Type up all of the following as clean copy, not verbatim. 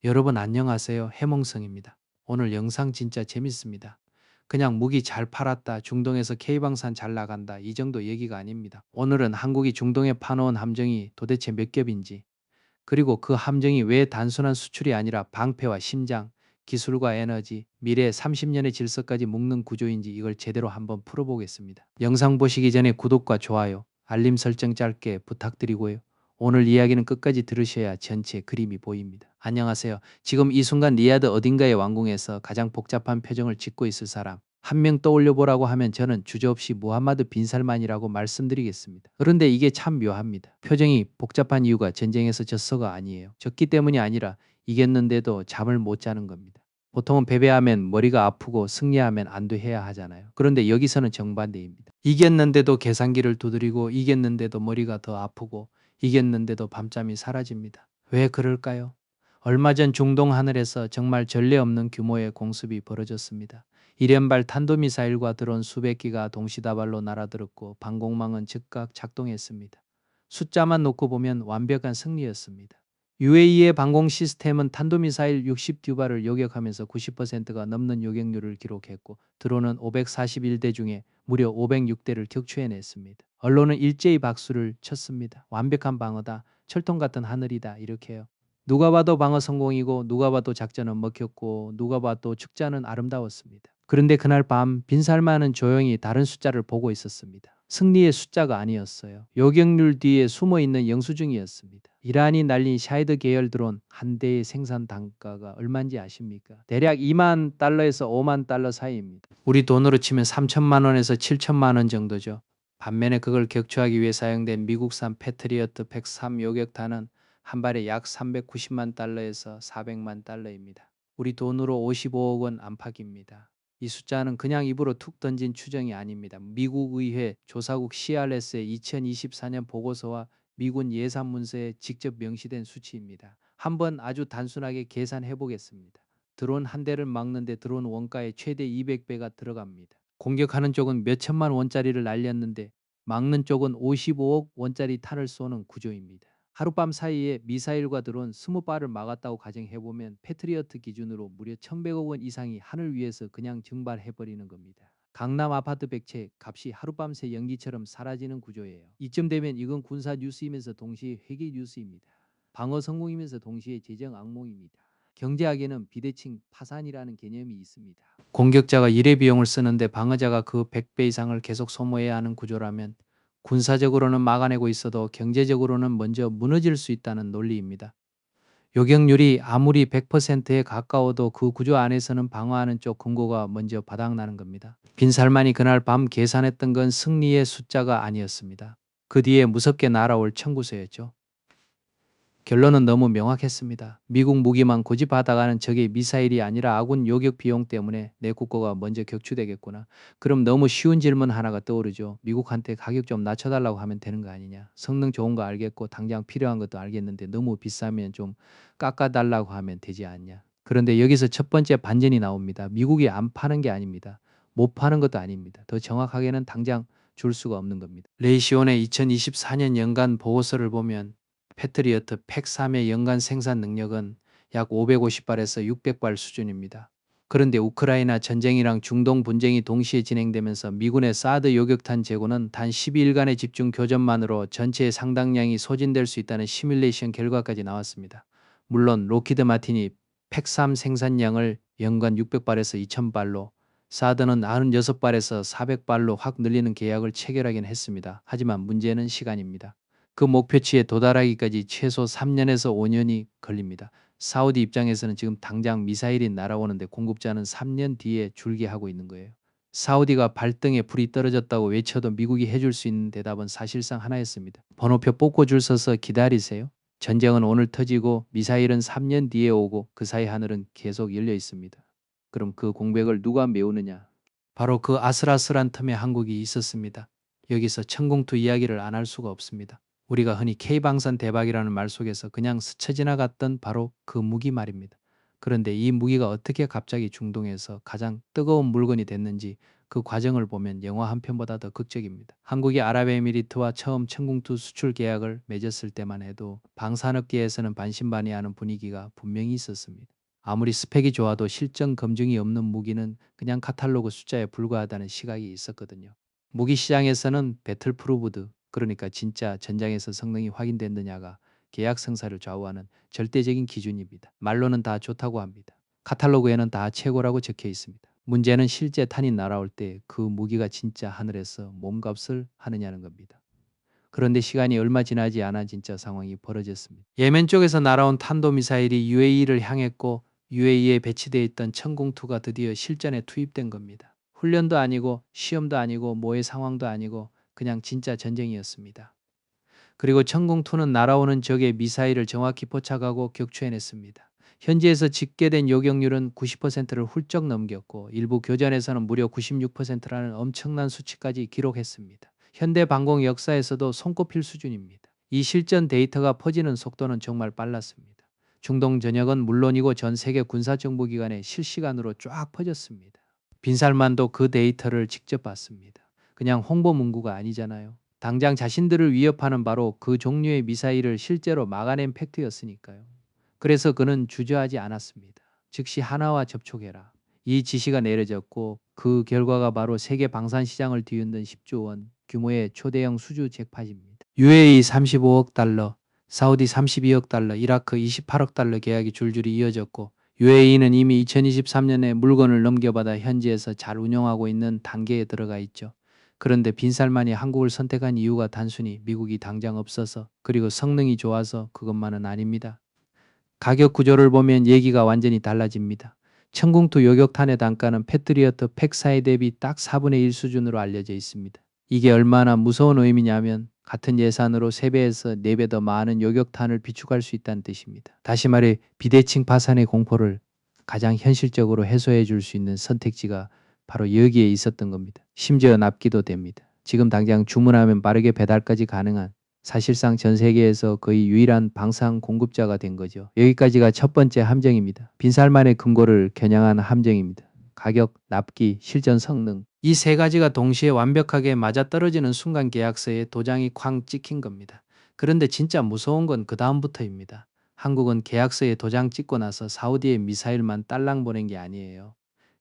여러분 안녕하세요. 해몽성입니다. 오늘 영상 진짜 재밌습니다. 그냥 무기 잘 팔았다, 중동에서 K방산 잘 나간다 이 정도 얘기가 아닙니다. 오늘은 한국이 중동에 파놓은 함정이 도대체 몇 겹인지, 그리고 그 함정이 왜 단순한 수출이 아니라 방패와 심장, 기술과 에너지, 미래 30년의 질서까지 묶는 구조인지 이걸 제대로 한번 풀어보겠습니다. 영상 보시기 전에 구독과 좋아요, 알림 설정 짧게 부탁드리고요. 오늘 이야기는 끝까지 들으셔야 전체 그림이 보입니다. 안녕하세요. 지금 이 순간 리야드 어딘가의 왕궁에서 가장 복잡한 표정을 짓고 있을 사람 한 명 떠올려 보라고 하면 저는 주저없이 무함마드 빈 살만이라고 말씀드리겠습니다. 그런데 이게 참 묘합니다. 표정이 복잡한 이유가 전쟁에서 졌어가 아니에요. 졌기 때문이 아니라 이겼는데도 잠을 못 자는 겁니다. 보통은 패배하면 머리가 아프고 승리하면 안도해야 하잖아요. 그런데 여기서는 정반대입니다. 이겼는데도 계산기를 두드리고 이겼는데도 머리가 더 아프고 이겼는데도 밤잠이 사라집니다. 왜 그럴까요? 얼마 전 중동 하늘에서 정말 전례 없는 규모의 공습이 벌어졌습니다. 이련발 탄도미사일과 드론 수백 기가 동시다발로 날아들었고 방공망은 즉각 작동했습니다. 숫자만 놓고 보면 완벽한 승리였습니다. UAE의 방공 시스템은 탄도미사일 60듀발을 요격하면서 90%가 넘는 요격률을 기록했고 드론은 541대 중에 무려 506대를 격추해냈습니다. 언론은 일제히 박수를 쳤습니다. 완벽한 방어다. 철통 같은 하늘이다. 이렇게요. 누가 봐도 방어 성공이고 누가 봐도 작전은 먹혔고 누가 봐도 축자는 아름다웠습니다. 그런데 그날 밤 빈살만은 조용히 다른 숫자를 보고 있었습니다. 승리의 숫자가 아니었어요. 요격률 뒤에 숨어있는 영수증이었습니다. 이란이 날린 샤이드 계열 드론 한 대의 생산 단가가 얼마인지 아십니까? 대략 2만 달러에서 5만 달러 사이입니다. 우리 돈으로 치면 3천만 원에서 7천만 원 정도죠. 반면에 그걸 격추하기 위해 사용된 미국산 패트리어트 103 요격탄은 한 발에 약 390만 달러에서 400만 달러입니다. 우리 돈으로 55억 원 안팎입니다. 이 숫자는 그냥 입으로 툭 던진 추정이 아닙니다. 미국 의회 조사국 CRS의 2024년 보고서와 미군 예산 문서에 직접 명시된 수치입니다. 한번 아주 단순하게 계산해 보겠습니다. 드론 한 대를 막는데 드론 원가에 최대 200배가 들어갑니다. 공격하는 쪽은 몇 천만 원짜리를 날렸는데 막는 쪽은 55억 원짜리 탄을 쏘는 구조입니다. 하룻밤 사이에 미사일과 드론 20발을 막았다고 가정해보면 패트리어트 기준으로 무려 1100억 원 이상이 하늘 위에서 그냥 증발해버리는 겁니다. 강남 아파트 100채 값이 하룻밤새 연기처럼 사라지는 구조예요. 이쯤 되면 이건 군사 뉴스이면서 동시에 회계 뉴스입니다. 방어 성공이면서 동시에 재정 악몽입니다. 경제학에는 비대칭 파산이라는 개념이 있습니다. 공격자가 일회 비용을 쓰는데 방어자가 그 100배 이상을 계속 소모해야 하는 구조라면 군사적으로는 막아내고 있어도 경제적으로는 먼저 무너질 수 있다는 논리입니다. 요격률이 아무리 100%에 가까워도 그 구조 안에서는 방어하는 쪽 금고가 먼저 바닥나는 겁니다. 빈살만이 그날 밤 계산했던 건 승리의 숫자가 아니었습니다. 그 뒤에 무섭게 날아올 청구서였죠. 결론은 너무 명확했습니다. 미국 무기만 고집하다가는 저게 미사일이 아니라 아군 요격 비용 때문에 내 국고가 먼저 격추되겠구나. 그럼 너무 쉬운 질문 하나가 떠오르죠. 미국한테 가격 좀 낮춰달라고 하면 되는 거 아니냐. 성능 좋은 거 알겠고 당장 필요한 것도 알겠는데 너무 비싸면 좀 깎아달라고 하면 되지 않냐. 그런데 여기서 첫 번째 반전이 나옵니다. 미국이 안 파는 게 아닙니다. 못 파는 것도 아닙니다. 더 정확하게는 당장 줄 수가 없는 겁니다. 레이시온의 2024년 연간 보고서를 보면 패트리어트 팩3의 연간 생산 능력은 약 550발에서 600발 수준입니다. 그런데 우크라이나 전쟁이랑 중동 분쟁이 동시에 진행되면서 미군의 사드 요격탄 재고는 단 12일간의 집중 교전만으로 전체의 상당량이 소진될 수 있다는 시뮬레이션 결과까지 나왔습니다. 물론 로키드 마틴이 팩3 생산량을 연간 600발에서 2000발로, 사드는 96발에서 400발로 확 늘리는 계약을 체결하긴 했습니다. 하지만 문제는 시간입니다. 그 목표치에 도달하기까지 최소 3년에서 5년이 걸립니다. 사우디 입장에서는 지금 당장 미사일이 날아오는데 공급자는 3년 뒤에 줄기하고 있는 거예요. 사우디가 발등에 불이 떨어졌다고 외쳐도 미국이 해줄 수 있는 대답은 사실상 하나였습니다. 번호표 뽑고 줄 서서 기다리세요. 전쟁은 오늘 터지고 미사일은 3년 뒤에 오고 그 사이 하늘은 계속 열려 있습니다. 그럼 그 공백을 누가 메우느냐? 바로 그 아슬아슬한 틈에 한국이 있었습니다. 여기서 천공투 이야기를 안 할 수가 없습니다. 우리가 흔히 K방산 대박이라는 말 속에서 그냥 스쳐 지나갔던 바로 그 무기 말입니다. 그런데 이 무기가 어떻게 갑자기 중동에서 가장 뜨거운 물건이 됐는지 그 과정을 보면 영화 한 편보다 더 극적입니다. 한국이 아랍에미리트와 처음 천궁투 수출 계약을 맺었을 때만 해도 방산업계에서는 반신반의하는 분위기가 분명히 있었습니다. 아무리 스펙이 좋아도 실전 검증이 없는 무기는 그냥 카탈로그 숫자에 불과하다는 시각이 있었거든요. 무기 시장에서는 배틀프루브드, 그러니까 진짜 전장에서 성능이 확인됐느냐가 계약 성사를 좌우하는 절대적인 기준입니다. 말로는 다 좋다고 합니다. 카탈로그에는 다 최고라고 적혀 있습니다. 문제는 실제 탄이 날아올 때 그 무기가 진짜 하늘에서 몸값을 하느냐는 겁니다. 그런데 시간이 얼마 지나지 않아 진짜 상황이 벌어졌습니다. 예멘 쪽에서 날아온 탄도미사일이 UAE를 향했고 UAE에 배치되어 있던 천궁2가 드디어 실전에 투입된 겁니다. 훈련도 아니고 시험도 아니고 모의 상황도 아니고 그냥 진짜 전쟁이었습니다. 그리고 천궁2는 날아오는 적의 미사일을 정확히 포착하고 격추해냈습니다. 현지에서 집계된 요격률은 90%를 훌쩍 넘겼고 일부 교전에서는 무려 96%라는 엄청난 수치까지 기록했습니다. 현대 방공 역사에서도 손꼽힐 수준입니다. 이 실전 데이터가 퍼지는 속도는 정말 빨랐습니다. 중동 전역은 물론이고 전 세계 군사정보기관에 실시간으로 쫙 퍼졌습니다. 빈살만도 그 데이터를 직접 봤습니다. 그냥 홍보 문구가 아니잖아요. 당장 자신들을 위협하는 바로 그 종류의 미사일을 실제로 막아낸 팩트였으니까요. 그래서 그는 주저하지 않았습니다. 즉시 하나와 접촉해라. 이 지시가 내려졌고 그 결과가 바로 세계 방산 시장을 뒤흔든 10조 원 규모의 초대형 수주 잭팟입니다. UAE 35억 달러, 사우디 32억 달러, 이라크 28억 달러 계약이 줄줄이 이어졌고 UAE는 이미 2023년에 물건을 넘겨받아 현지에서 잘 운영하고 있는 단계에 들어가 있죠. 그런데 빈살만이 한국을 선택한 이유가 단순히 미국이 당장 없어서 그리고 성능이 좋아서 그것만은 아닙니다. 가격 구조를 보면 얘기가 완전히 달라집니다. 천궁투 요격탄의 단가는 패트리어트 팩사에 대비 딱 4분의 1 수준으로 알려져 있습니다. 이게 얼마나 무서운 의미냐면 같은 예산으로 3배에서 4배 더 많은 요격탄을 비축할 수 있다는 뜻입니다. 다시 말해 비대칭 파산의 공포를 가장 현실적으로 해소해 줄 수 있는 선택지가 바로 여기에 있었던 겁니다. 심지어 납기도 됩니다. 지금 당장 주문하면 빠르게 배달까지 가능한 사실상 전 세계에서 거의 유일한 방산 공급자가 된 거죠. 여기까지가 첫 번째 함정입니다. 빈살만의 금고를 겨냥한 함정입니다. 가격, 납기, 실전 성능. 이 세 가지가 동시에 완벽하게 맞아떨어지는 순간 계약서에 도장이 쾅 찍힌 겁니다. 그런데 진짜 무서운 건 그 다음부터입니다. 한국은 계약서에 도장 찍고 나서 사우디에 미사일만 딸랑 보낸 게 아니에요.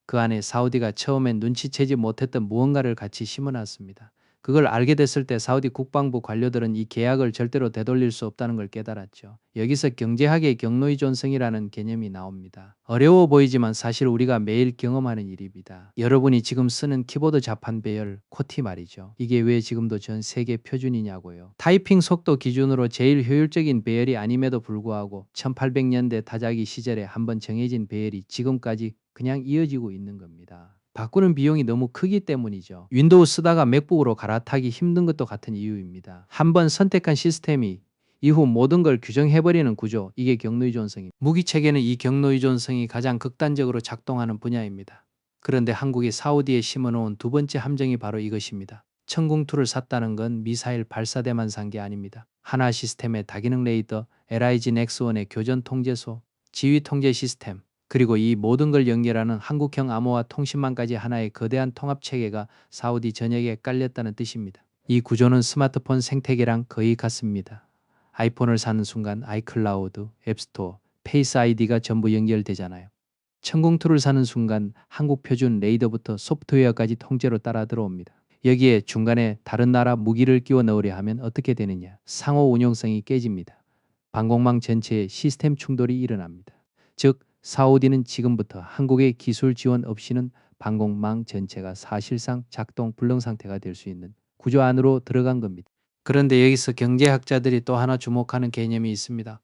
그 안에 사우디가 처음엔 눈치채지 못했던 무언가를 같이 심어놨습니다. 그걸 알게 됐을 때 사우디 국방부 관료들은 이 계약을 절대로 되돌릴 수 없다는 걸 깨달았죠. 여기서 경제학의 경로의존성이라는 개념이 나옵니다. 어려워 보이지만 사실 우리가 매일 경험하는 일입니다. 여러분이 지금 쓰는 키보드 자판 배열, 코티 말이죠. 이게 왜 지금도 전 세계 표준이냐고요. 타이핑 속도 기준으로 제일 효율적인 배열이 아님에도 불구하고 1800년대 타자기 시절에 한번 정해진 배열이 지금까지 그냥 이어지고 있는 겁니다. 바꾸는 비용이 너무 크기 때문이죠. 윈도우 쓰다가 맥북으로 갈아타기 힘든 것도 같은 이유입니다. 한번 선택한 시스템이 이후 모든 걸 규정해버리는 구조, 이게 경로의존성입니다. 무기체계는 이 경로의존성이 가장 극단적으로 작동하는 분야입니다. 그런데 한국이 사우디에 심어놓은 두 번째 함정이 바로 이것입니다. 천궁2를 샀다는 건 미사일 발사대만 산 게 아닙니다. 하나 시스템의 다기능 레이더, LIG 넥스1의 교전 통제소, 지휘 통제 시스템, 그리고 이 모든 걸 연결하는 한국형 암호화 통신망까지 하나의 거대한 통합체계가 사우디 전역에 깔렸다는 뜻입니다. 이 구조는 스마트폰 생태계랑 거의 같습니다. 아이폰을 사는 순간 아이클라우드, 앱스토어, 페이스 아이디가 전부 연결되잖아요. 천궁2를 사는 순간 한국 표준 레이더부터 소프트웨어까지 통째로 따라 들어옵니다. 여기에 중간에 다른 나라 무기를 끼워 넣으려 하면 어떻게 되느냐? 상호 운용성이 깨집니다. 방공망 전체에 시스템 충돌이 일어납니다. 즉 사우디는 지금부터 한국의 기술 지원 없이는 방공망 전체가 사실상 작동 불능 상태가 될 수 있는 구조 안으로 들어간 겁니다. 그런데 여기서 경제학자들이 또 하나 주목하는 개념이 있습니다.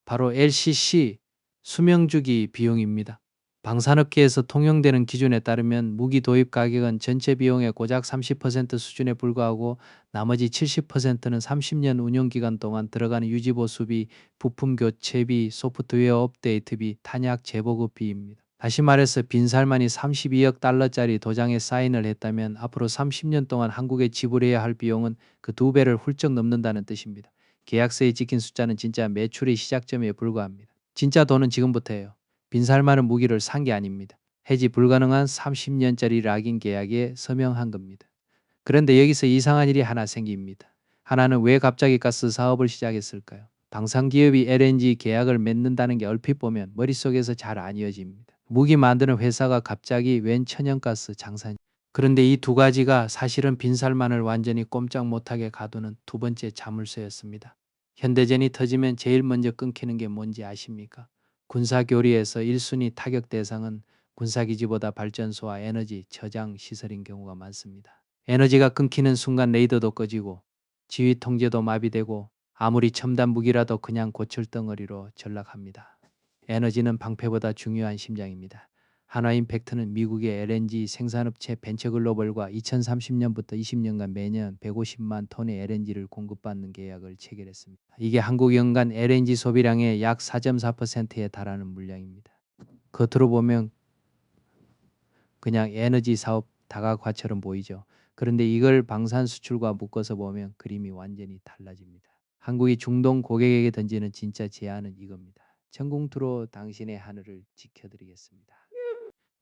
바로 LCC, 수명주기 비용입니다. 방산업계에서 통용되는 기준에 따르면 무기 도입 가격은 전체 비용의 고작 30% 수준에 불과하고 나머지 70%는 30년 운영기간 동안 들어가는 유지보수비, 부품 교체비, 소프트웨어 업데이트비, 탄약 재보급비입니다. 다시 말해서 빈살만이 32억 달러짜리 도장에 사인을 했다면 앞으로 30년 동안 한국에 지불해야 할 비용은 그 2배를 훌쩍 넘는다는 뜻입니다. 계약서에 찍힌 숫자는 진짜 매출의 시작점에 불과합니다. 진짜 돈은 지금부터예요. 빈살만은 무기를 산 게 아닙니다. 해지 불가능한 30년짜리 락인 계약에 서명한 겁니다. 그런데 여기서 이상한 일이 하나 생깁니다. 하나는 왜 갑자기 가스 사업을 시작했을까요? 방산기업이 LNG 계약을 맺는다는 게 얼핏 보면 머릿속에서 잘 안 이어집니다. 무기 만드는 회사가 갑자기 웬 천연가스 장사. 그런데 이 두 가지가 사실은 빈살만을 완전히 꼼짝 못하게 가두는 두 번째 자물쇠였습니다. 현대전이 터지면 제일 먼저 끊기는 게 뭔지 아십니까? 군사교리에서 1순위 타격 대상은 군사기지보다 발전소와 에너지 저장 시설인 경우가 많습니다. 에너지가 끊기는 순간 레이더도 꺼지고 지휘 통제도 마비되고 아무리 첨단 무기라도 그냥 고철덩어리로 전락합니다. 에너지는 방패보다 중요한 심장입니다. 한화임팩트는 미국의 LNG 생산업체 벤처글로벌과 2030년부터 20년간 매년 150만 톤의 LNG를 공급받는 계약을 체결했습니다. 이게 한국 연간 LNG 소비량의 약 4.4%에 달하는 물량입니다. 겉으로 보면 그냥 에너지 사업 다각화처럼 보이죠. 그런데 이걸 방산 수출과 묶어서 보면 그림이 완전히 달라집니다. 한국이 중동 고객에게 던지는 진짜 제안은 이겁니다. 전공투로 당신의 하늘을 지켜드리겠습니다.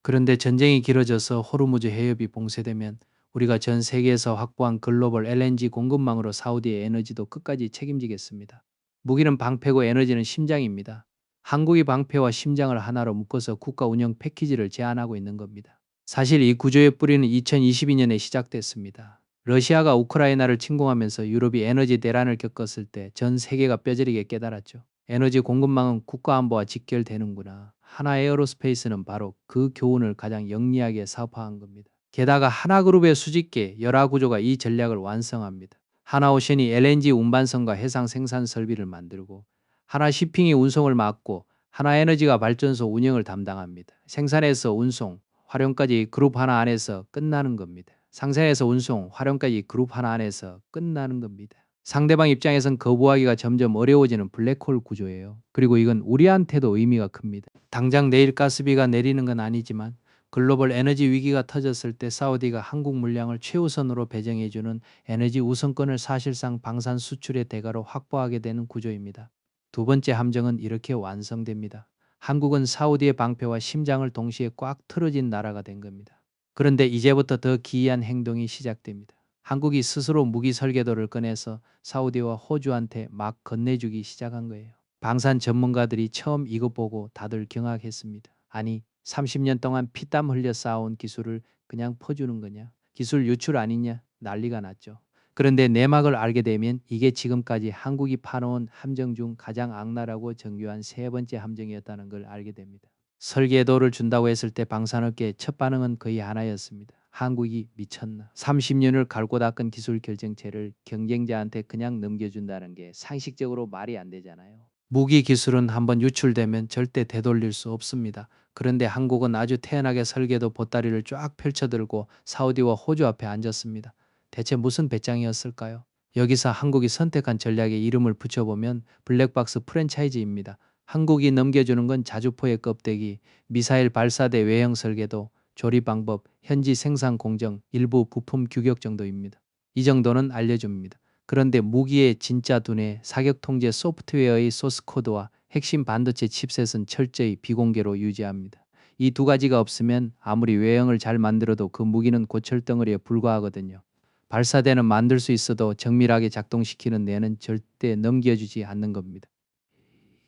그런데 전쟁이 길어져서 호르무즈 해협이 봉쇄되면 우리가 전 세계에서 확보한 글로벌 LNG 공급망으로 사우디의 에너지도 끝까지 책임지겠습니다. 무기는 방패고 에너지는 심장입니다. 한국이 방패와 심장을 하나로 묶어서 국가 운영 패키지를 제안하고 있는 겁니다. 사실 이 구조의 뿌리는 2022년에 시작됐습니다. 러시아가 우크라이나를 침공하면서 유럽이 에너지 대란을 겪었을 때 전 세계가 뼈저리게 깨달았죠. 에너지 공급망은 국가안보와 직결되는구나. 하나에어로스페이스는 바로 그 교훈을 가장 영리하게 사업화한 겁니다. 게다가 하나그룹의 수직계 열화구조가 이 전략을 완성합니다. 하나오션이 LNG 운반선과 해상 생산 설비를 만들고 하나시핑이 운송을 맡고 하나에너지가 발전소 운영을 담당합니다. 생산에서 운송, 활용까지 그룹 하나 안에서 끝나는 겁니다. 상생에서 운송, 활용까지 그룹 하나 안에서 끝나는 겁니다. 상대방 입장에선 거부하기가 점점 어려워지는 블랙홀 구조예요. 그리고 이건 우리한테도 의미가 큽니다. 당장 내일 가스비가 내리는 건 아니지만 글로벌 에너지 위기가 터졌을 때 사우디가 한국 물량을 최우선으로 배정해주는 에너지 우선권을 사실상 방산 수출의 대가로 확보하게 되는 구조입니다. 두 번째 함정은 이렇게 완성됩니다. 한국은 사우디의 방패와 심장을 동시에 꽉 틀어진 나라가 된 겁니다. 그런데 이제부터 더 기이한 행동이 시작됩니다. 한국이 스스로 무기 설계도를 꺼내서 사우디와 호주한테 막 건네주기 시작한 거예요. 방산 전문가들이 처음 이거 보고 다들 경악했습니다. 아니 30년 동안 피땀 흘려 쌓아온 기술을 그냥 퍼주는 거냐? 기술 유출 아니냐? 난리가 났죠. 그런데 내막을 알게 되면 이게 지금까지 한국이 파놓은 함정 중 가장 악랄하고 정교한 세 번째 함정이었다는 걸 알게 됩니다. 설계도를 준다고 했을 때 방산업계의 첫 반응은 거의 하나였습니다. 한국이 미쳤나? 30년을 갈고 닦은 기술 결정체를 경쟁자한테 그냥 넘겨준다는 게 상식적으로 말이 안 되잖아요. 무기 기술은 한번 유출되면 절대 되돌릴 수 없습니다. 그런데 한국은 아주 태연하게 설계도 보따리를 쫙 펼쳐들고 사우디와 호주 앞에 앉았습니다. 대체 무슨 배짱이었을까요? 여기서 한국이 선택한 전략에 이름을 붙여보면 블랙박스 프랜차이즈입니다. 한국이 넘겨주는 건 자주포의 껍데기, 미사일 발사대 외형 설계도, 조립 방법, 현지 생산 공정, 일부 부품 규격 정도입니다. 이 정도는 알려줍니다. 그런데 무기의 진짜 두뇌, 사격 통제 소프트웨어의 소스 코드와 핵심 반도체 칩셋은 철저히 비공개로 유지합니다. 이 두 가지가 없으면 아무리 외형을 잘 만들어도 그 무기는 고철덩어리에 불과하거든요. 발사대는 만들 수 있어도 정밀하게 작동시키는 뇌는 절대 넘겨주지 않는 겁니다.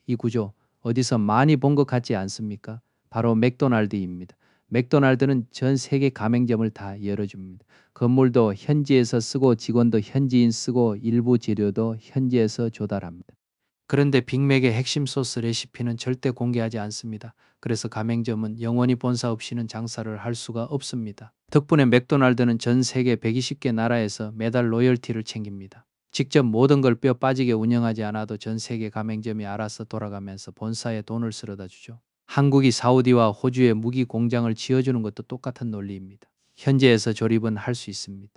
이 구조 어디서 많이 본 것 같지 않습니까? 바로 맥도날드입니다. 맥도날드는 전 세계 가맹점을 다 열어줍니다. 건물도 현지에서 쓰고 직원도 현지인 쓰고 일부 재료도 현지에서 조달합니다. 그런데 빅맥의 핵심 소스 레시피는 절대 공개하지 않습니다. 그래서 가맹점은 영원히 본사 없이는 장사를 할 수가 없습니다. 덕분에 맥도날드는 전 세계 120개 나라에서 매달 로열티를 챙깁니다. 직접 모든 걸 뼈 빠지게 운영하지 않아도 전 세계 가맹점이 알아서 돌아가면서 본사에 돈을 쓸어다 주죠. 한국이 사우디와 호주에 무기 공장을 지어주는 것도 똑같은 논리입니다. 현지에서 조립은 할 수 있습니다.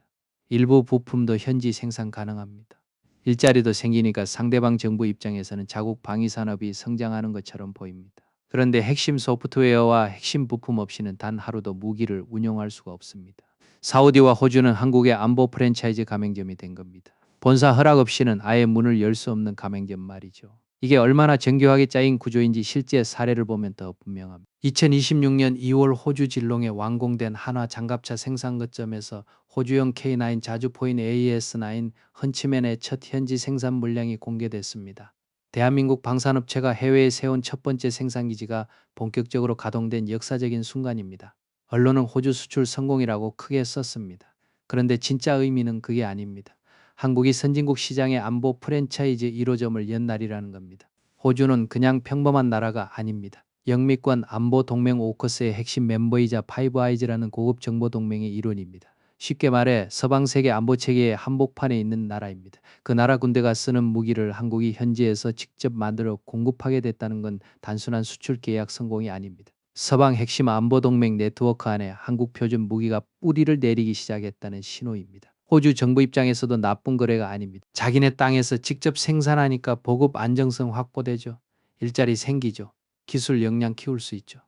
일부 부품도 현지 생산 가능합니다. 일자리도 생기니까 상대방 정부 입장에서는 자국 방위 산업이 성장하는 것처럼 보입니다. 그런데 핵심 소프트웨어와 핵심 부품 없이는 단 하루도 무기를 운용할 수가 없습니다. 사우디와 호주는 한국의 안보 프랜차이즈 가맹점이 된 겁니다. 본사 허락 없이는 아예 문을 열 수 없는 가맹점 말이죠. 이게 얼마나 정교하게 짜인 구조인지 실제 사례를 보면 더 분명합니다. 2026년 2월 호주 질롱에 완공된 한화 장갑차 생산 거점에서 호주형 K9 자주포인 AS9 헌치맨의 첫 현지 생산 물량이 공개됐습니다. 대한민국 방산업체가 해외에 세운 첫 번째 생산기지가 본격적으로 가동된 역사적인 순간입니다. 언론은 호주 수출 성공이라고 크게 썼습니다. 그런데 진짜 의미는 그게 아닙니다. 한국이 선진국 시장의 안보 프랜차이즈 1호점을 연 날이라는 겁니다. 호주는 그냥 평범한 나라가 아닙니다. 영미권 안보 동맹 오커스의 핵심 멤버이자 파이브 아이즈라는 고급 정보 동맹의 일원입니다. 쉽게 말해 서방 세계 안보 체계의 한복판에 있는 나라입니다. 그 나라 군대가 쓰는 무기를 한국이 현지에서 직접 만들어 공급하게 됐다는 건 단순한 수출 계약 성공이 아닙니다. 서방 핵심 안보 동맹 네트워크 안에 한국 표준 무기가 뿌리를 내리기 시작했다는 신호입니다. 호주 정부 입장에서도 나쁜 거래가 아닙니다. 자기네 땅에서 직접 생산하니까 보급 안정성 확보되죠. 일자리 생기죠. 기술 역량 키울 수 있죠.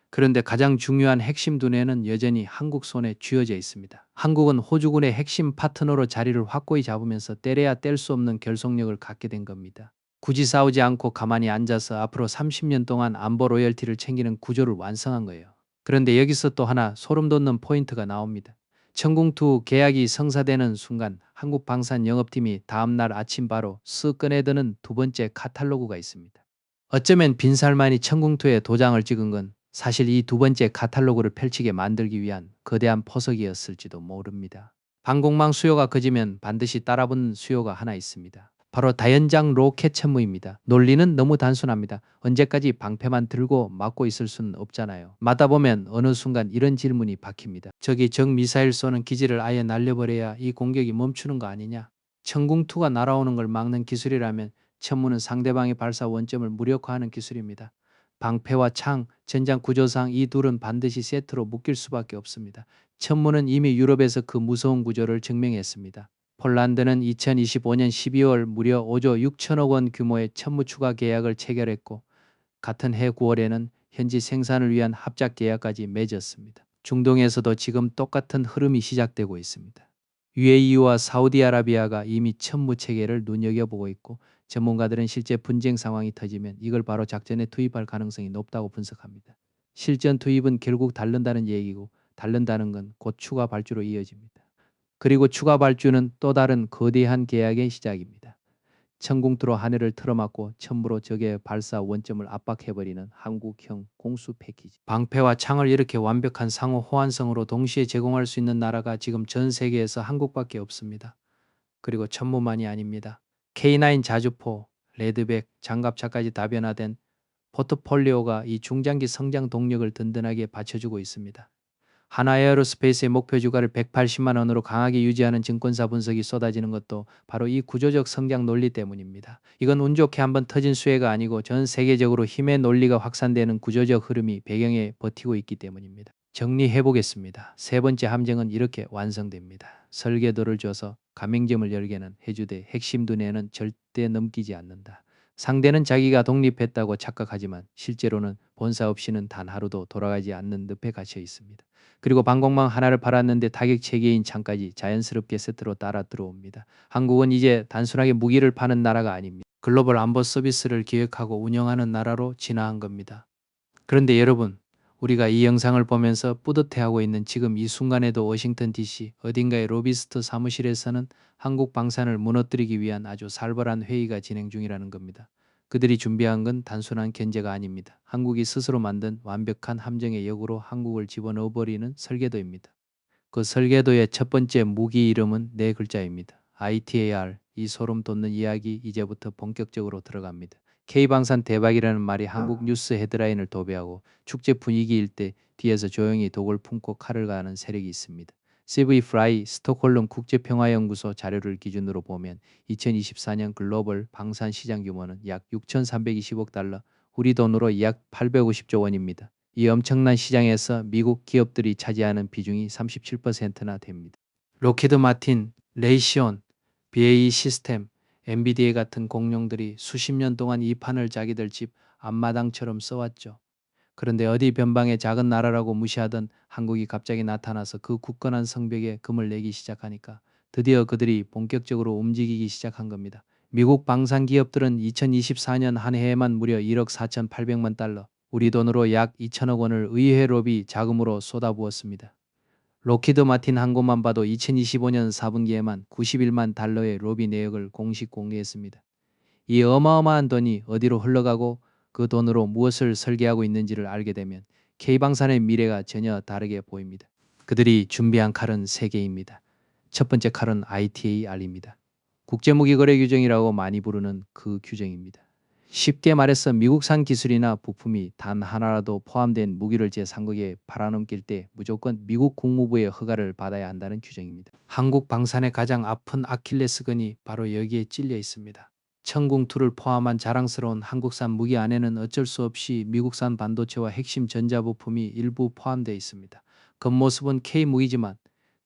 그런데 가장 중요한 핵심 두뇌는 여전히 한국 손에 쥐어져 있습니다. 한국은 호주군의 핵심 파트너로 자리를 확고히 잡으면서 때려야 뗄 수 없는 결속력을 갖게 된 겁니다. 굳이 싸우지 않고 가만히 앉아서 앞으로 30년 동안 안보 로열티를 챙기는 구조를 완성한 거예요. 그런데 여기서 또 하나 소름 돋는 포인트가 나옵니다. 천궁2 계약이 성사되는 순간 한국 방산 영업팀이 다음날 아침 바로 쓱 꺼내드는 두 번째 카탈로그가 있습니다. 어쩌면 빈살만이 천궁2에 도장을 찍은 건 사실 이 두 번째 카탈로그를 펼치게 만들기 위한 거대한 포석이었을지도 모릅니다. 방공망 수요가 커지면 반드시 따라붙는 수요가 하나 있습니다. 바로 다연장 로켓 천무입니다. 논리는 너무 단순합니다. 언제까지 방패만 들고 막고 있을 수는 없잖아요. 마다 보면 어느 순간 이런 질문이 박힙니다. 저기 적 미사일 쏘는 기지를 아예 날려버려야 이 공격이 멈추는 거 아니냐? 천궁2가 날아오는 걸 막는 기술이라면 천무는 상대방의 발사 원점을 무력화하는 기술입니다. 방패와 창, 전장 구조상 이 둘은 반드시 세트로 묶일 수밖에 없습니다. 천무는 이미 유럽에서 그 무서운 구조를 증명했습니다. 폴란드는 2025년 12월 무려 5조 6천억 원 규모의 천무 추가 계약을 체결했고 같은 해 9월에는 현지 생산을 위한 합작 계약까지 맺었습니다. 중동에서도 지금 똑같은 흐름이 시작되고 있습니다. UAE와 사우디아라비아가 이미 천무 체계를 눈여겨보고 있고 전문가들은 실제 분쟁 상황이 터지면 이걸 바로 작전에 투입할 가능성이 높다고 분석합니다. 실전 투입은 결국 닳는다는 얘기고 닳는다는 건 곧 추가 발주로 이어집니다. 그리고 추가 발주는 또 다른 거대한 계약의 시작입니다. 천궁투로 하늘을 틀어막고 천무로 적의 발사 원점을 압박해버리는 한국형 공수 패키지. 방패와 창을 이렇게 완벽한 상호 호환성으로 동시에 제공할 수 있는 나라가 지금 전 세계에서 한국밖에 없습니다. 그리고 천무만이 아닙니다. K9 자주포, 레드백, 장갑차까지 다변화된 포트폴리오가 이 중장기 성장 동력을 든든하게 받쳐주고 있습니다. 하나에어로스페이스의 목표 주가를 180만 원으로 강하게 유지하는 증권사 분석이 쏟아지는 것도 바로 이 구조적 성장 논리 때문입니다. 이건 운 좋게 한번 터진 수혜가 아니고 전 세계적으로 힘의 논리가 확산되는 구조적 흐름이 배경에 버티고 있기 때문입니다. 정리해 보겠습니다. 세 번째 함정은 이렇게 완성됩니다. 설계도를 줘서 가맹점을 열게는 해주되 핵심 두뇌는 절대 넘기지 않는다. 상대는 자기가 독립했다고 착각하지만 실제로는 본사 없이는 단 하루도 돌아가지 않는 늪에 갇혀 있습니다. 그리고 방공망 하나를 팔았는데 타격 체계인 창까지 자연스럽게 세트로 따라 들어옵니다. 한국은 이제 단순하게 무기를 파는 나라가 아닙니다. 글로벌 안보 서비스를 기획하고 운영하는 나라로 진화한 겁니다. 그런데 여러분, 우리가 이 영상을 보면서 뿌듯해하고 있는 지금 이 순간에도 워싱턴 DC 어딘가의 로비스트 사무실에서는 한국 방산을 무너뜨리기 위한 아주 살벌한 회의가 진행 중이라는 겁니다. 그들이 준비한 건 단순한 견제가 아닙니다. 한국이 스스로 만든 완벽한 함정의 역으로 한국을 집어넣어버리는 설계도입니다. 그 설계도의 첫 번째 무기 이름은 네 글자입니다. ITAR. 이 소름 돋는 이야기 이제부터 본격적으로 들어갑니다. K방산 대박이라는 말이 한국 뉴스 헤드라인을 도배하고 축제 분위기일 때 뒤에서 조용히 독을 품고 칼을 가하는 세력이 있습니다. CV 프라이 스톡홀름 국제평화연구소 자료를 기준으로 보면 2024년 글로벌 방산 시장 규모는 약 6,320억 달러, 우리 돈으로 약 850조 원입니다. 이 엄청난 시장에서 미국 기업들이 차지하는 비중이 37%나 됩니다. 로키드 마틴, 레이시온, BAE 시스템, 엔비디아 같은 공룡들이 수십 년 동안 이 판을 자기들 집 앞마당처럼 써왔죠. 그런데 어디 변방의 작은 나라라고 무시하던 한국이 갑자기 나타나서 그 굳건한 성벽에 금을 내기 시작하니까 드디어 그들이 본격적으로 움직이기 시작한 겁니다. 미국 방산 기업들은 2024년 한 해에만 무려 1억 4,800만 달러, 우리 돈으로 약 2천억 원을 의회 로비 자금으로 쏟아부었습니다. 록히드 마틴 한 곳만 봐도 2025년 4분기에만 91만 달러의 로비 내역을 공식 공개했습니다. 이 어마어마한 돈이 어디로 흘러가고 그 돈으로 무엇을 설계하고 있는지를 알게 되면 K방산의 미래가 전혀 다르게 보입니다. 그들이 준비한 칼은 3개입니다. 첫 번째 칼은 ITAR입니다. 국제무기거래규정이라고 많이 부르는 그 규정입니다. 쉽게 말해서 미국산 기술이나 부품이 단 하나라도 포함된 무기를 제3국에 팔아넘길 때 무조건 미국 국무부의 허가를 받아야 한다는 규정입니다. 한국 방산의 가장 아픈 아킬레스건이 바로 여기에 찔려 있습니다. 천궁2를 포함한 자랑스러운 한국산 무기 안에는 어쩔 수 없이 미국산 반도체와 핵심 전자부품이 일부 포함되어 있습니다. 겉모습은 K무기지만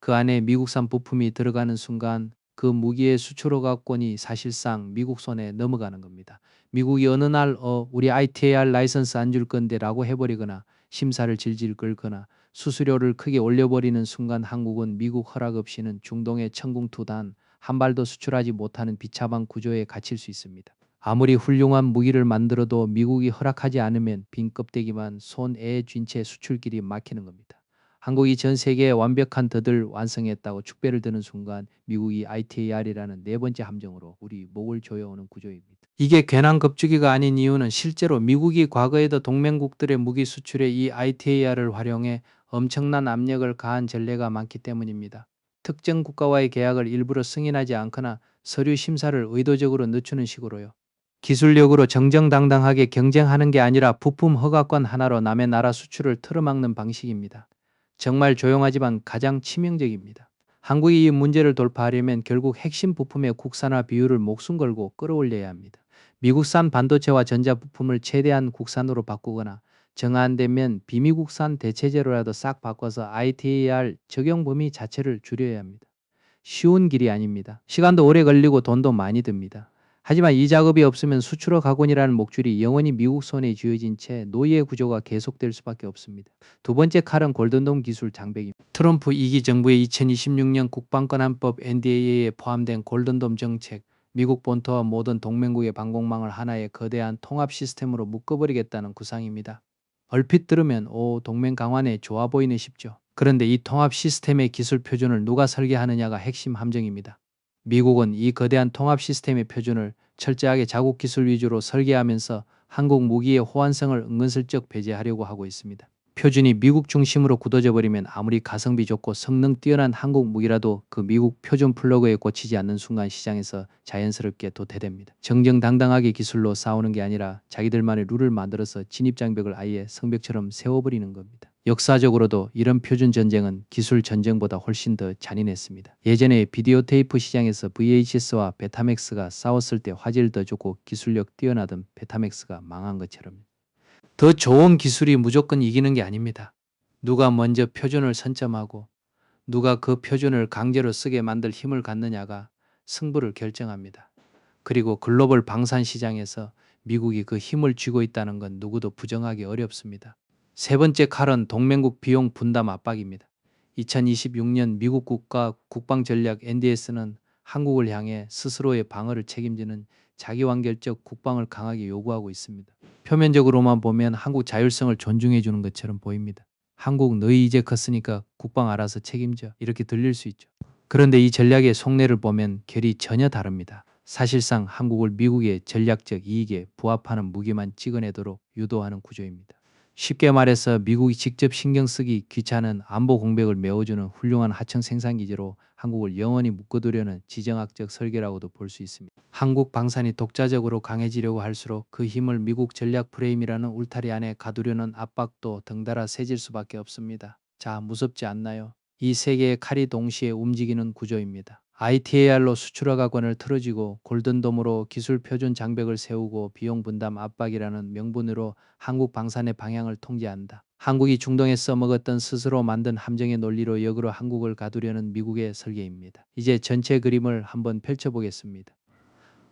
그 안에 미국산 부품이 들어가는 순간 그 무기의 수출 허가권이 사실상 미국 손에 넘어가는 겁니다. 미국이 어느 날 우리 ITAR 라이선스 안 줄 건데 라고 해버리거나 심사를 질질 끌거나 수수료를 크게 올려버리는 순간 한국은 미국 허락 없이는 중동의 천궁2단 한 발도 수출하지 못하는 비차방 구조에 갇힐 수 있습니다. 아무리 훌륭한 무기를 만들어도 미국이 허락하지 않으면 빈 껍데기만 손에 쥔 채 수출길이 막히는 겁니다. 한국이 전 세계에 완벽한 덫을 완성했다고 축배를 드는 순간 미국이 ITAR이라는 네 번째 함정으로 우리 목을 조여오는 구조입니다. 이게 괜한 겁주기가 아닌 이유는 실제로 미국이 과거에도 동맹국들의 무기 수출에 이 ITAR을 활용해 엄청난 압력을 가한 전례가 많기 때문입니다. 특정 국가와의 계약을 일부러 승인하지 않거나 서류 심사를 의도적으로 늦추는 식으로요. 기술력으로 정정당당하게 경쟁하는 게 아니라 부품 허가권 하나로 남의 나라 수출을 틀어막는 방식입니다. 정말 조용하지만 가장 치명적입니다. 한국이 이 문제를 돌파하려면 결국 핵심 부품의 국산화 비율을 목숨 걸고 끌어올려야 합니다. 미국산 반도체와 전자부품을 최대한 국산으로 바꾸거나 정 안 되면 비미국산 대체재로라도 싹 바꿔서 ITAR 적용 범위 자체를 줄여야 합니다. 쉬운 길이 아닙니다. 시간도 오래 걸리고 돈도 많이 듭니다. 하지만 이 작업이 없으면 수출어 가군이라는 목줄이 영원히 미국 손에 쥐어진 채 노예 구조가 계속될 수밖에 없습니다. 두 번째 칼은 골든돔 기술 장벽입니다. 트럼프 2기 정부의 2026년 국방권한법 NDAA에 포함된 골든돔 정책, 미국 본토와 모든 동맹국의 방공망을 하나의 거대한 통합 시스템으로 묶어버리겠다는 구상입니다. 얼핏 들으면 동맹 강화에 좋아 보이네 싶죠. 그런데 이 통합 시스템의 기술 표준을 누가 설계하느냐가 핵심 함정입니다. 미국은 이 거대한 통합 시스템의 표준을 철저하게 자국 기술 위주로 설계하면서 한국 무기의 호환성을 은근슬쩍 배제하려고 하고 있습니다. 표준이 미국 중심으로 굳어져 버리면 아무리 가성비 좋고 성능 뛰어난 한국 무기라도 그 미국 표준 플러그에 꽂히지 않는 순간 시장에서 자연스럽게 도태됩니다. 정정당당하게 기술로 싸우는 게 아니라 자기들만의 룰을 만들어서 진입장벽을 아예 성벽처럼 세워버리는 겁니다. 역사적으로도 이런 표준 전쟁은 기술 전쟁보다 훨씬 더 잔인했습니다. 예전에 비디오 테이프 시장에서 VHS와 베타맥스가 싸웠을 때 화질 더 좋고 기술력 뛰어나던 베타맥스가 망한 것처럼. 더 좋은 기술이 무조건 이기는 게 아닙니다. 누가 먼저 표준을 선점하고 누가 그 표준을 강제로 쓰게 만들 힘을 갖느냐가 승부를 결정합니다. 그리고 글로벌 방산 시장에서 미국이 그 힘을 쥐고 있다는 건 누구도 부정하기 어렵습니다. 세 번째 칼은 동맹국 비용 분담 압박입니다. 2026년 미국 국가 국방전략 NDS는 한국을 향해 스스로의 방어를 책임지는 자기완결적 국방을 강하게 요구하고 있습니다. 표면적으로만 보면 한국 자율성을 존중해 주는 것처럼 보입니다. 한국 너희 이제 컸으니까 국방 알아서 책임져 이렇게 들릴 수 있죠. 그런데 이 전략의 속내를 보면 결이 전혀 다릅니다. 사실상 한국을 미국의 전략적 이익에 부합하는 무기만 찍어내도록 유도하는 구조입니다. 쉽게 말해서 미국이 직접 신경 쓰기 귀찮은 안보 공백을 메워주는 훌륭한 하청 생산기지로 한국을 영원히 묶어두려는 지정학적 설계라고도 볼 수 있습니다. 한국 방산이 독자적으로 강해지려고 할수록 그 힘을 미국 전략 프레임이라는 울타리 안에 가두려는 압박도 덩달아 세질 수밖에 없습니다. 자, 무섭지 않나요? 이 세 개의 칼이 동시에 움직이는 구조입니다. ITAR로 수출허가권을 틀어쥐고 골든돔으로 기술 표준 장벽을 세우고 비용 분담 압박이라는 명분으로 한국 방산의 방향을 통제한다. 한국이 중동에 써먹었던 스스로 만든 함정의 논리로 역으로 한국을 가두려는 미국의 설계입니다. 이제 전체 그림을 한번 펼쳐보겠습니다.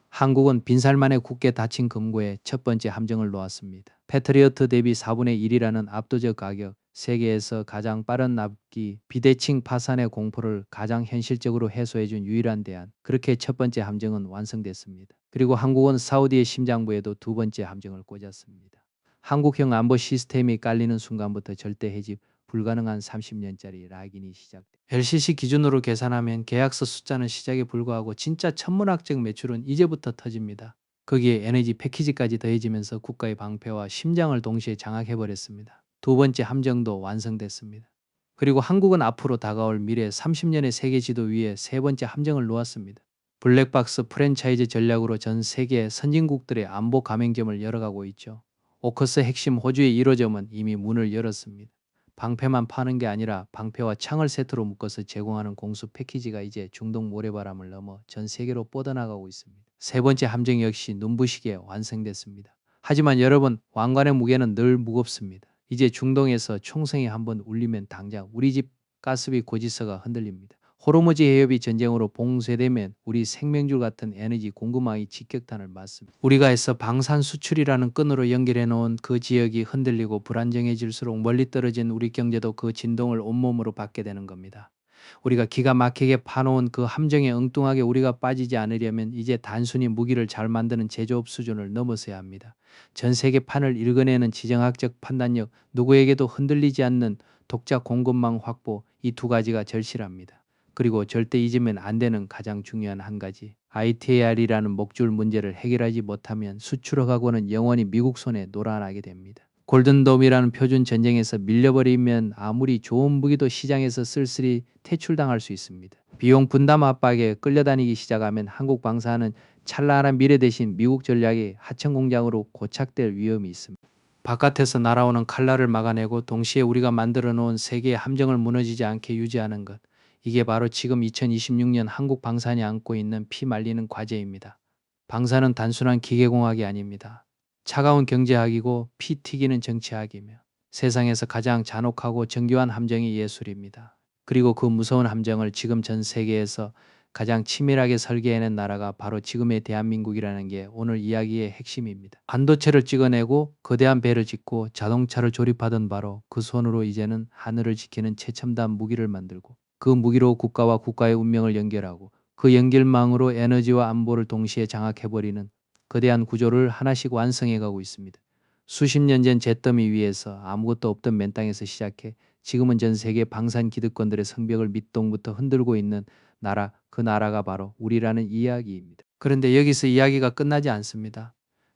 한국은 빈살만에 굳게 닫힌 금고에 첫 번째 함정을 놓았습니다. 패트리어트 대비 4분의 1이라는 압도적 가격, 세계에서 가장 빠른 납기, 비대칭 파산의 공포를 가장 현실적으로 해소해준 유일한 대안. 그렇게 첫 번째 함정은 완성됐습니다. 그리고 한국은 사우디의 심장부에도 두 번째 함정을 꽂았습니다. 한국형 안보 시스템이 깔리는 순간부터 절대 해지 불가능한 30년짜리 락인이 시작돼. LCC 기준으로 계산하면 계약서 숫자는 시작에 불과하고 진짜 천문학적 매출은 이제부터 터집니다. 거기에 에너지 패키지까지 더해지면서 국가의 방패와 심장을 동시에 장악해버렸습니다. 두 번째 함정도 완성됐습니다. 그리고 한국은 앞으로 다가올 미래 30년의 세계 지도 위에 세 번째 함정을 놓았습니다. 블랙박스 프랜차이즈 전략으로 전 세계 선진국들의 안보 가맹점을 열어가고 있죠. 오커스 핵심 호주의 1호점은 이미 문을 열었습니다. 방패만 파는 게 아니라 방패와 창을 세트로 묶어서 제공하는 공수 패키지가 이제 중동 모래바람을 넘어 전 세계로 뻗어나가고 있습니다. 세 번째 함정 역시 눈부시게 완성됐습니다. 하지만 여러분, 왕관의 무게는 늘 무겁습니다. 이제 중동에서 총성이 한번 울리면 당장 우리 집 가스비 고지서가 흔들립니다. 호르무즈 해협이 전쟁으로 봉쇄되면 우리 생명줄 같은 에너지 공급망이 직격탄을 맞습니다. 우리가 해서 방산 수출이라는 끈으로 연결해 놓은 그 지역이 흔들리고 불안정해질수록 멀리 떨어진 우리 경제도 그 진동을 온몸으로 받게 되는 겁니다. 우리가 기가 막히게 파놓은 그 함정에 엉뚱하게 우리가 빠지지 않으려면 이제 단순히 무기를 잘 만드는 제조업 수준을 넘어서야 합니다. 전 세계 판을 읽어내는 지정학적 판단력, 누구에게도 흔들리지 않는 독자 공급망 확보, 이 두 가지가 절실합니다. 그리고 절대 잊으면 안 되는 가장 중요한 한 가지, ITAR이라는 목줄 문제를 해결하지 못하면 수출허가권은 영원히 미국 손에 놀아나게 됩니다. 골든돔이라는 표준 전쟁에서 밀려버리면 아무리 좋은 무기도 시장에서 쓸쓸히 퇴출당할 수 있습니다. 비용 분담 압박에 끌려다니기 시작하면 한국 방사는 찬란한 미래 대신 미국 전략의 하청 공장으로 고착될 위험이 있습니다. 바깥에서 날아오는 칼날을 막아내고 동시에 우리가 만들어 놓은 세계의 함정을 무너지지 않게 유지하는 것. 이게 바로 지금 2026년 한국 방산이 안고 있는 피 말리는 과제입니다. 방산은 단순한 기계공학이 아닙니다. 차가운 경제학이고 피 튀기는 정치학이며 세상에서 가장 잔혹하고 정교한 함정이 예술입니다. 그리고 그 무서운 함정을 지금 전 세계에서 가장 치밀하게 설계해낸 나라가 바로 지금의 대한민국이라는 게 오늘 이야기의 핵심입니다. 반도체를 찍어내고 거대한 배를 짓고 자동차를 조립하던 바로 그 손으로 이제는 하늘을 지키는 최첨단 무기를 만들고 그 무기로 국가와 국가의 운명을 연결하고 그 연결망으로 에너지와 안보를 동시에 장악해버리는 거대한 구조를 하나씩 완성해가고 있습니다. 수십 년 전 잿더미 위에서 아무것도 없던 맨 땅에서 시작해 지금은 전 세계 방산 기득권들의 성벽을 밑동부터 흔들고 있는 나라, 그 나라가 바로 우리라는 이야기입니다. 그런데 여기서 이야기가 끝나지 않습니다.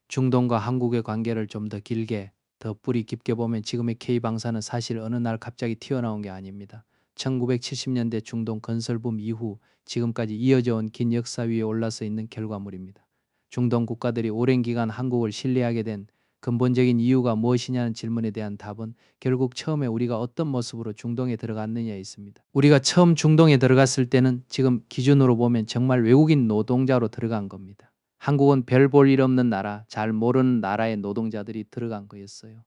중동과 한국의 관계를 좀 더 길게, 더 뿌리 깊게 보면 지금의 K방산은 사실 어느 날 갑자기 튀어나온 게 아닙니다. 1970년대 중동 건설붐 이후 지금까지 이어져 온 긴 역사 위에 올라서 있는 결과물입니다. 중동 국가들이 오랜 기간 한국을 신뢰하게 된 근본적인 이유가 무엇이냐는 질문에 대한 답은 결국 처음에 우리가 어떤 모습으로 중동에 들어갔느냐에 있습니다. 우리가 처음 중동에 들어갔을 때는 지금 기준으로 보면 정말 외국인 노동자로 들어간 겁니다. 한국은 별 볼 일 없는 나라, 잘 모르는 나라의 노동자들이 들어간 거였어요.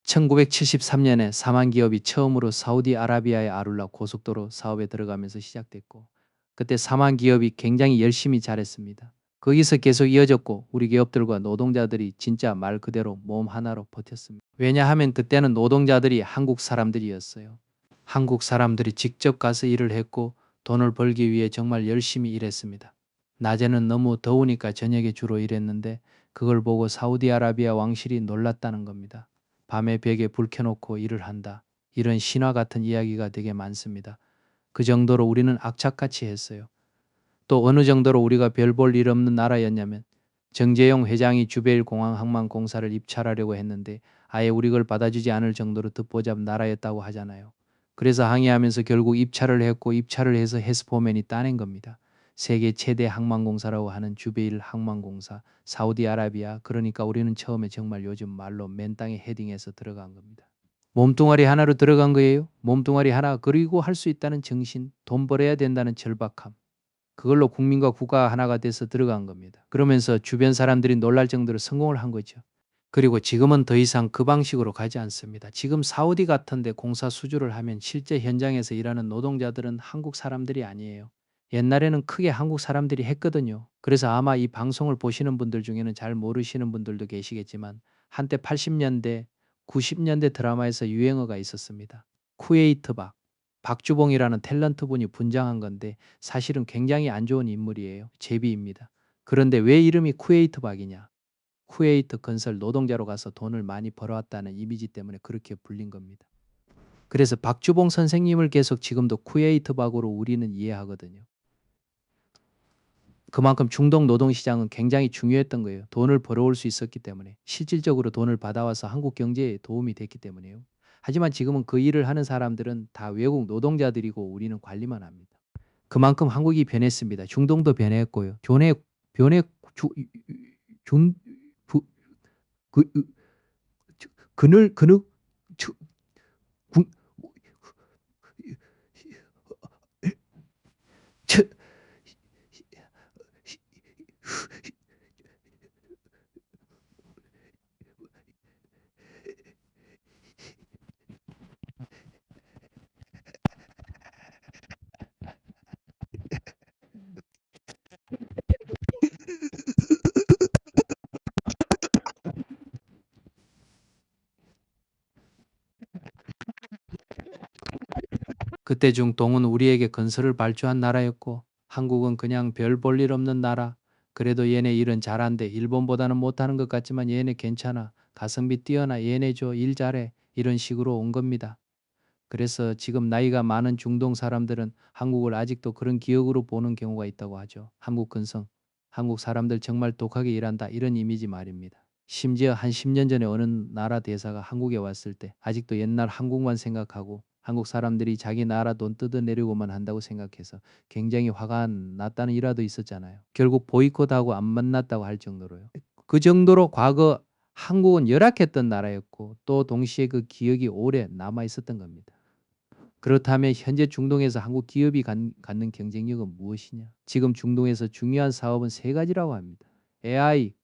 1973년에 사만 기업이 처음으로 사우디아라비아의 아룰라 고속도로 사업에 들어가면서 시작됐고, 그때 사만 기업이 굉장히 열심히 잘했습니다. 거기서 계속 이어졌고 우리 기업들과 노동자들이 진짜 말 그대로 몸 하나로 버텼습니다. 왜냐하면 그때는 노동자들이 한국 사람들이었어요. 한국 사람들이 직접 가서 일을 했고 돈을 벌기 위해 정말 열심히 일했습니다. 낮에는 너무 더우니까 저녁에 주로 일했는데 그걸 보고 사우디아라비아 왕실이 놀랐다는 겁니다. 밤에 벽에 불 켜놓고 일을 한다. 이런 신화 같은 이야기가 되게 많습니다. 그 정도로 우리는 악착같이 했어요. 또 어느 정도로 우리가 별 볼 일 없는 나라였냐면 정재용 회장이 주베일 공항 항만공사를 입찰하려고 했는데 아예 우리 걸 받아주지 않을 정도로 듣보잡 나라였다고 하잖아요. 그래서 항의하면서 결국 입찰을 했고 입찰을 해서 해스포맨이 따낸 겁니다. 세계 최대 항만공사라고 하는 주베일 항만공사, 사우디아라비아. 그러니까 우리는 처음에 정말 요즘 말로 맨 땅에 헤딩해서 들어간 겁니다. 몸뚱아리 하나로 들어간 거예요. 몸뚱아리 하나, 그리고 할 수 있다는 정신, 돈 벌어야 된다는 절박함. 그걸로 국민과 국가 하나가 돼서 들어간 겁니다. 그러면서 주변 사람들이 놀랄 정도로 성공을 한 거죠. 그리고 지금은 더 이상 그 방식으로 가지 않습니다. 지금 사우디 같은 데 공사 수주를 하면 실제 현장에서 일하는 노동자들은 한국 사람들이 아니에요. 옛날에는 크게 한국 사람들이 했거든요. 그래서 아마 이 방송을 보시는 분들 중에는 잘 모르시는 분들도 계시겠지만 한때 80년대, 90년대 드라마에서 유행어가 있었습니다. 쿠웨이트박. 박주봉이라는 탤런트 분이 분장한 건데 사실은 굉장히 안 좋은 인물이에요. 제비입니다. 그런데 왜 이름이 쿠웨이트 박이냐? 쿠웨이트 건설 노동자로 가서 돈을 많이 벌어왔다는 이미지 때문에 그렇게 불린 겁니다. 그래서 박주봉 선생님을 계속 지금도 쿠웨이트 박으로 우리는 이해하거든요. 그만큼 중동 노동시장은 굉장히 중요했던 거예요. 돈을 벌어올 수 있었기 때문에. 실질적으로 돈을 받아와서 한국 경제에 도움이 됐기 때문에요. 하지만 지금은 그 일을 하는 사람들은 다 외국 노동자들이고 우리는 관리만 합니다. 그만큼 한국이 변했습니다. 중동도 변했고요. 변해 주, 중 부, 그 그늘 주, 군, 저, 그때 중동은 우리에게 건설을 발주한 나라였고 한국은 그냥 별 볼 일 없는 나라. 그래도 얘네 일은 잘한대. 일본보다는 못하는 것 같지만 얘네 괜찮아. 가성비 뛰어나. 얘네 줘. 일 잘해. 이런 식으로 온 겁니다. 그래서 지금 나이가 많은 중동 사람들은 한국을 아직도 그런 기억으로 보는 경우가 있다고 하죠. 한국 근성. 한국 사람들 정말 독하게 일한다. 이런 이미지 말입니다. 심지어 한 10년 전에 어느 나라 대사가 한국에 왔을 때 아직도 옛날 한국만 생각하고 한국 사람들이 자기 나라 돈 뜯어내려고만 한다고 생각해서 굉장히 화가 났다는 일화도 있었잖아요. 결국 보이콧하고 안 만났다고 할 정도로요. 그 정도로 과거 한국은 열악했던 나라였고 또 동시에 그 기억이 오래 남아 있었던 겁니다. 그렇다면 현재 중동에서 한국 기업이 갖는 경쟁력은 무엇이냐? 지금 중동에서 중요한 사업은 세 가지라고 합니다. AI,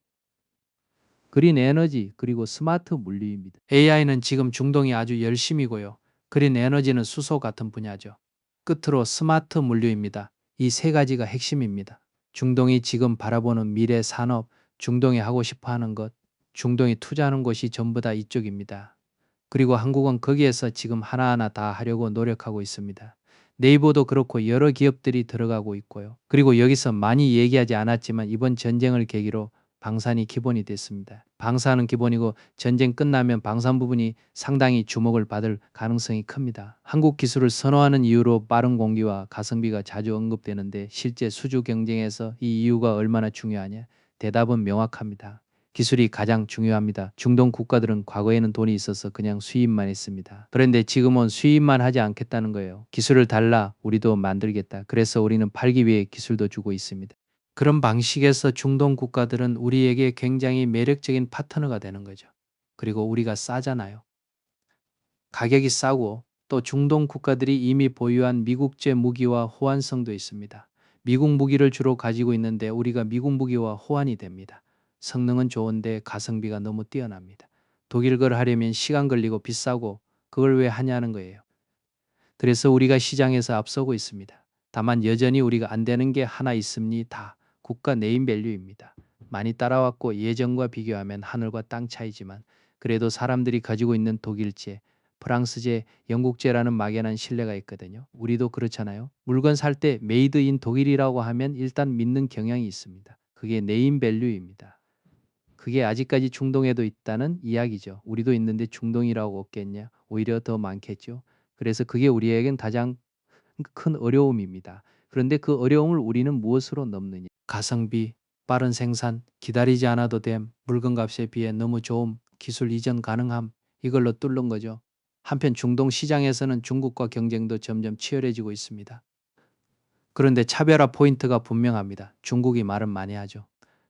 그린 에너지, 그리고 스마트 물류입니다. AI는 지금 중동이 아주 열심이고요. 그린 에너지는 수소 같은 분야죠. 끝으로 스마트 물류입니다. 이 세 가지가 핵심입니다. 중동이 지금 바라보는 미래 산업, 중동이 하고 싶어 하는 것, 중동이 투자하는 곳이 전부 다 이쪽입니다. 그리고 한국은 거기에서 지금 하나하나 다 하려고 노력하고 있습니다. 네이버도 그렇고 여러 기업들이 들어가고 있고요. 그리고 여기서 많이 얘기하지 않았지만 이번 전쟁을 계기로 방산이 기본이 됐습니다. 방사는 기본이고 전쟁 끝나면 방산 부분이 상당히 주목을 받을 가능성이 큽니다. 한국 기술을 선호하는 이유로 빠른 공기와 가성비가 자주 언급되는데 실제 수주 경쟁에서 이 이유가 얼마나 중요하냐? 대답은 명확합니다. 기술이 가장 중요합니다. 중동 국가들은 과거에는 돈이 있어서 그냥 수입만 했습니다. 그런데 지금은 수입만 하지 않겠다는 거예요. 기술을 달라 우리도 만들겠다. 그래서 우리는 팔기 위해 기술도 주고 있습니다. 그런 방식에서 중동 국가들은 우리에게 굉장히 매력적인 파트너가 되는 거죠. 그리고 우리가 싸잖아요. 가격이 싸고 또 중동 국가들이 이미 보유한 미국제 무기와 호환성도 있습니다. 미국 무기를 주로 가지고 있는데 우리가 미국 무기와 호환이 됩니다. 성능은 좋은데 가성비가 너무 뛰어납니다. 독일 걸 하려면 시간 걸리고 비싸고 그걸 왜 하냐는 거예요. 그래서 우리가 시장에서 앞서고 있습니다. 다만 여전히 우리가 안 되는 게 하나 있습니다. 국가 네임밸류입니다. 많이 따라왔고 예전과 비교하면 하늘과 땅 차이지만 그래도 사람들이 가지고 있는 독일제, 프랑스제, 영국제라는 막연한 신뢰가 있거든요. 우리도 그렇잖아요. 물건 살 때 메이드 인 독일이라고 하면 일단 믿는 경향이 있습니다. 그게 네임밸류입니다. 그게 아직까지 중동에도 있다는 이야기죠. 우리도 있는데 중동이라고 없겠냐? 오히려 더 많겠죠. 그래서 그게 우리에겐 가장 큰 어려움입니다. 그런데 그 어려움을 우리는 무엇으로 넘느냐? 가성비, 빠른 생산, 기다리지 않아도 됨, 물건값에 비해 너무 좋음, 기술 이전 가능함, 이걸로 뚫는 거죠. 한편 중동 시장에서는 중국과 경쟁도 점점 치열해지고 있습니다. 그런데 차별화 포인트가 분명합니다. 중국이 말은 많이 하죠.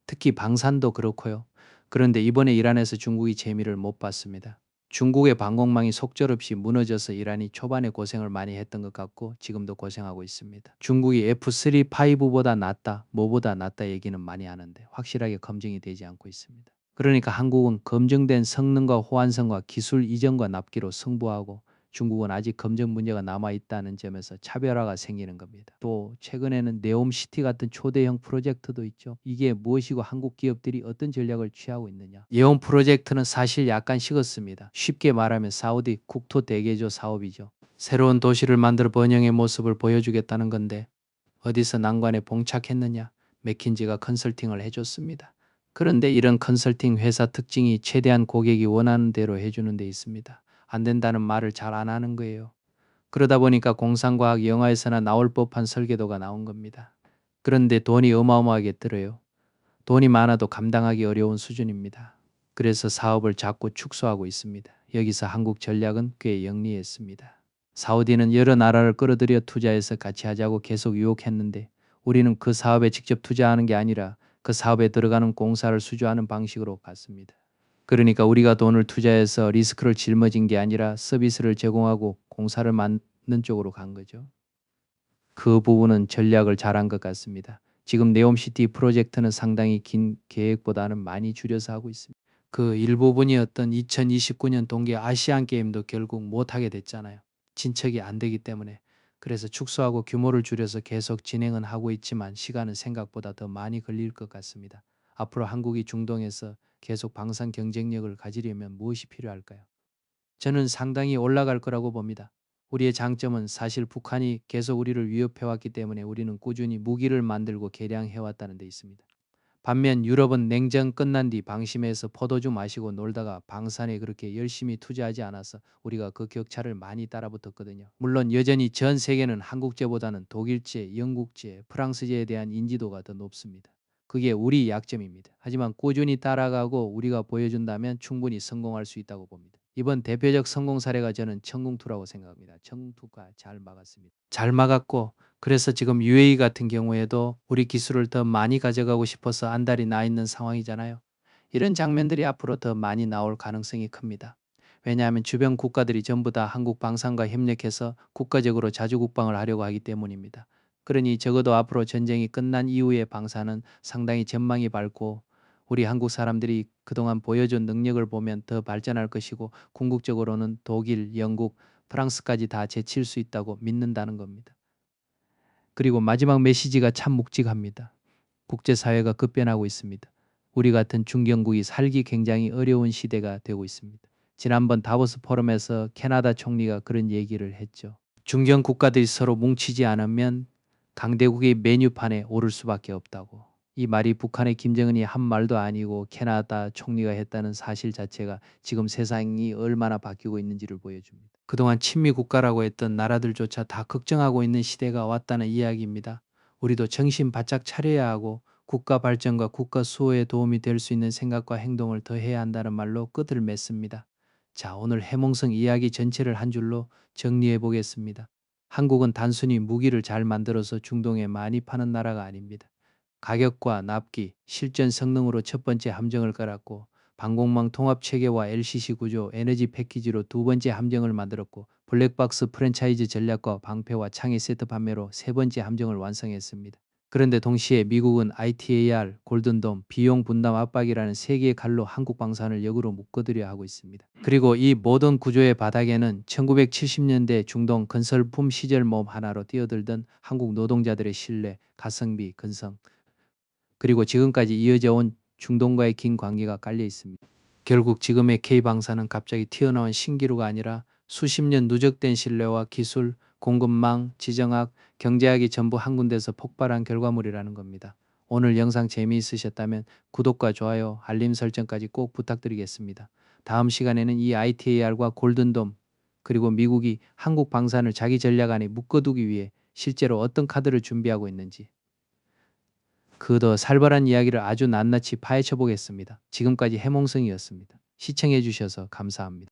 특히 방산도 그렇고요. 그런데 이번에 이란에서 중국이 재미를 못 봤습니다. 중국의 방공망이 속절없이 무너져서 이란이 초반에 고생을 많이 했던 것 같고 지금도 고생하고 있습니다. 중국이 F-35보다 낫다, 뭐보다 낫다 얘기는 많이 하는데 확실하게 검증이 되지 않고 있습니다. 그러니까 한국은 검증된 성능과 호환성과 기술 이전과 납기로 승부하고 중국은 아직 검증 문제가 남아있다는 점에서 차별화가 생기는 겁니다. 또 최근에는 네옴시티 같은 초대형 프로젝트도 있죠. 이게 무엇이고 한국 기업들이 어떤 전략을 취하고 있느냐. 네옴 프로젝트는 사실 약간 식었습니다. 쉽게 말하면 사우디 국토 대개조 사업이죠. 새로운 도시를 만들어 번영의 모습을 보여주겠다는 건데 어디서 난관에 봉착했느냐. 맥킨지가 컨설팅을 해줬습니다. 그런데 이런 컨설팅 회사 특징이 최대한 고객이 원하는 대로 해주는 데 있습니다. 안 된다는 말을 잘 안 하는 거예요. 그러다 보니까 공상과학 영화에서나 나올 법한 설계도가 나온 겁니다. 그런데 돈이 어마어마하게 들어요. 돈이 많아도 감당하기 어려운 수준입니다. 그래서 사업을 자꾸 축소하고 있습니다. 여기서 한국 전략은 꽤 영리했습니다. 사우디는 여러 나라를 끌어들여 투자해서 같이 하자고 계속 유혹했는데 우리는 그 사업에 직접 투자하는 게 아니라 그 사업에 들어가는 공사를 수주하는 방식으로 갔습니다. 그러니까 우리가 돈을 투자해서 리스크를 짊어진 게 아니라 서비스를 제공하고 공사를 맡는 쪽으로 간 거죠. 그 부분은 전략을 잘한 것 같습니다. 지금 네옴시티 프로젝트는 상당히 긴 계획보다는 많이 줄여서 하고 있습니다. 그 일부분이었던 2029년 동계 아시안 게임도 결국 못하게 됐잖아요. 진척이 안 되기 때문에. 그래서 축소하고 규모를 줄여서 계속 진행은 하고 있지만 시간은 생각보다 더 많이 걸릴 것 같습니다. 앞으로 한국이 중동에서 계속 방산 경쟁력을 가지려면 무엇이 필요할까요? 저는 상당히 올라갈 거라고 봅니다. 우리의 장점은 사실 북한이 계속 우리를 위협해왔기 때문에 우리는 꾸준히 무기를 만들고 개량해왔다는 데 있습니다. 반면 유럽은 냉전 끝난 뒤 방심해서 포도주 마시고 놀다가 방산에 그렇게 열심히 투자하지 않아서 우리가 그 격차를 많이 따라붙었거든요. 물론 여전히 전 세계는 한국제보다는 독일제, 영국제, 프랑스제에 대한 인지도가 더 높습니다. 그게 우리 약점입니다. 하지만 꾸준히 따라가고 우리가 보여준다면 충분히 성공할 수 있다고 봅니다. 이번 대표적 성공 사례가 저는 청궁2라고 생각합니다. 청궁2가 잘 막았습니다. 잘 막았고 그래서 지금 UAE 같은 경우에도 우리 기술을 더 많이 가져가고 싶어서 안달이 나 있는 상황이잖아요. 이런 장면들이 앞으로 더 많이 나올 가능성이 큽니다. 왜냐하면 주변 국가들이 전부 다 한국 방산과 협력해서 국가적으로 자주국방을 하려고 하기 때문입니다. 그러니 적어도 앞으로 전쟁이 끝난 이후의 방산은 상당히 전망이 밝고 우리 한국 사람들이 그동안 보여준 능력을 보면 더 발전할 것이고 궁극적으로는 독일, 영국, 프랑스까지 다 제칠 수 있다고 믿는다는 겁니다. 그리고 마지막 메시지가 참 묵직합니다. 국제사회가 급변하고 있습니다. 우리 같은 중견국이 살기 굉장히 어려운 시대가 되고 있습니다. 지난번 다보스 포럼에서 캐나다 총리가 그런 얘기를 했죠. 중견 국가들이 서로 뭉치지 않으면 강대국의 메뉴판에 오를 수밖에 없다고. 이 말이 북한의 김정은이 한 말도 아니고 캐나다 총리가 했다는 사실 자체가 지금 세상이 얼마나 바뀌고 있는지를 보여줍니다. 그동안 친미 국가라고 했던 나라들조차 다 걱정하고 있는 시대가 왔다는 이야기입니다. 우리도 정신 바짝 차려야 하고 국가 발전과 국가 수호에 도움이 될 수 있는 생각과 행동을 더 해야 한다는 말로 끝을 맺습니다. 자, 오늘 해몽성 이야기 전체를 한 줄로 정리해 보겠습니다. 한국은 단순히 무기를 잘 만들어서 중동에 많이 파는 나라가 아닙니다. 가격과 납기, 실전 성능으로 첫 번째 함정을 깔았고 방공망 통합 체계와 LCC 구조, 에너지 패키지로 두 번째 함정을 만들었고 블랙박스 프랜차이즈 전략과 방패와 창의 세트 판매로 세 번째 함정을 완성했습니다. 그런데 동시에 미국은 ITAR, 골든돔, 비용 분담 압박이라는 세 개의 칼로 한국 방산을 역으로 묶어두려 하고 있습니다. 그리고 이 모든 구조의 바닥에는 1970년대 중동 건설품 시절 모험 하나로 뛰어들던 한국 노동자들의 신뢰, 가성비, 근성, 그리고 지금까지 이어져 온 중동과의 긴 관계가 깔려 있습니다. 결국 지금의 K방사는 갑자기 튀어나온 신기루가 아니라 수십 년 누적된 신뢰와 기술, 공급망, 지정학, 경제학이 전부 한 군데서 폭발한 결과물이라는 겁니다. 오늘 영상 재미있으셨다면 구독과 좋아요, 알림 설정까지 꼭 부탁드리겠습니다. 다음 시간에는 이 ITAR과 골든돔 그리고 미국이 한국 방산을 자기 전략 안에 묶어두기 위해 실제로 어떤 카드를 준비하고 있는지 그 더 살벌한 이야기를 아주 낱낱이 파헤쳐 보겠습니다. 지금까지 해몽성이었습니다. 시청해 주셔서 감사합니다.